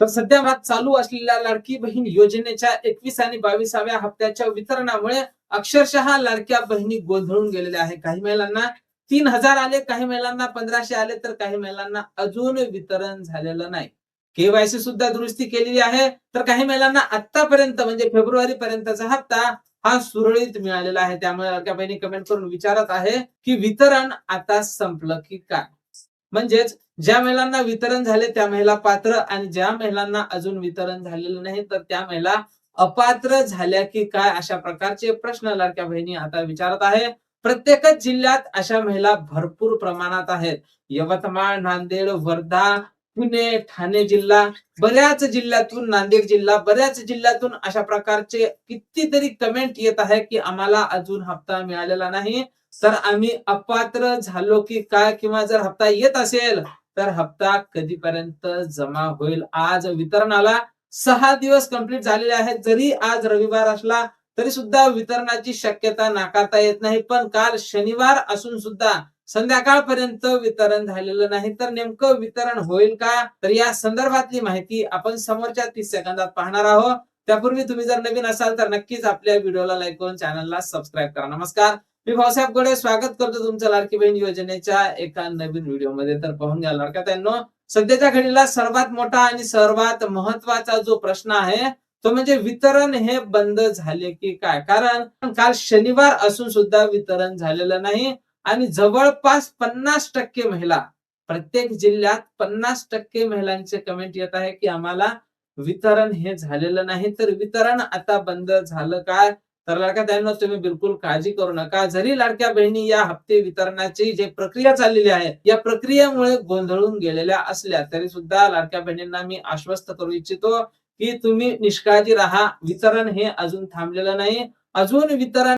तर सध्या चालू असलेल्या लाडकी बहीण योजनेच्या 21 आणि 22व्या हप्त्याच्या वितरणामुळे अक्षरशः लाडक्या बहिणी गोंधळून गेलेल्या आहेत. काही महिलांना 3,000 आले, काही महिलांना 1,500 आले, तर काही महिलांना अजून वितरण झालेलं नाही. केवायसी सुद्धा दुरुस्ती केलेली आहे, तर काही महिलांना आतापर्यंत म्हणजे फेब्रुवारी पर्यंतचा हप्ता हा सुरळीत मिळालेला आहे. त्यामुळे लाडक्या बहिणी कमेंट करून विचारत आहे की वितरण आता संपलं की काय? म्हणजेच ज्या महिलांना वितरण झाले त्या महिला पात्र आणि ज्या महिलांना अजून वितरण झालेलं नाही तर त्या महिला अपात्र झाल्या की काय, अशा प्रकारचे प्रश्न लाडक्या बहिणी आता विचारत आहे. प्रत्येकच जिल्ह्यात अशा महिला भरपूर प्रमाणात आहेत. यवतमाळ, नांदेड, वर्धा, पुणे, ठाणे जिल्हा, बऱ्याच जिल्ह्यातून, नांदेड जिल्हा, बऱ्याच जिल्ह्यातून अशा प्रकारचे कितीतरी कमेंट येत आहे की आम्हाला अजून हप्ता मिळालेला नाही, तर आम्ही अपात्र झालो की काय, किंवा जर हप्ता येत असेल तर हप्ता कधीपर्यंत जमा होईल. आज वितरणाला 6 दिवस कंप्लीट झालेले आहेत. जरी आज रविवार असला तरी सुद्धा वितरणाची शक्यता नाकारता येत नाही. पण काल शनिवार असून सुद्धा संध्याकाळपर्यंत वितरण झालेलं नाही. तर नेमकं वितरण होईल का? तर या संदर्भातली माहिती आपण समोरच्या 30 सेकंदात पाहणार आहोत. त्यापूर्वी तुम्ही जर नवीन असाल तर नक्कीच आपल्या व्हिडिओला लाईक करून चॅनलला सबस्क्राईब करा. नमस्कार, मी भाऊसाहेब गोडे स्वागत करतो तुमचं लाडकी बहीण योजनेच्या एका नवीन व्हिडिओमध्ये. तर पाहून घ्या लाडक्या ताईंनो, सध्याच्या घडीला सर्वात मोठा आणि सर्वात महत्वाचा जो प्रश्न आहे तो म्हणजे वितरण हे बंद झाले की काय? कारण काल शनिवार असून सुद्धा वितरण झालेलं नाही आणि जवळपास 50% महिला, प्रत्येक जिल्ह्यात 50% महिलांचे कमेंट येत आहे की आम्हाला वितरण हे झालेलं नाही. तर वितरण आता बंद झालं काय? तर लाडक्या बहिणींनो, तुम्ही बिलकुल काळजी करू नका. जरी लाडक्या बहिणी या हप्ते वितरणाची जी प्रक्रिया चाललेली आहे या प्रक्रियेमुळे गोंधळून गेलेल्या असल्या तरी सुद्धा लाडक्या बहिणींना मी आश्वस्त करू इच्छितो की तुम्ही निष्काळजी राहा. वितरण हे अजून थांबलेलं नाही. अजून वितरण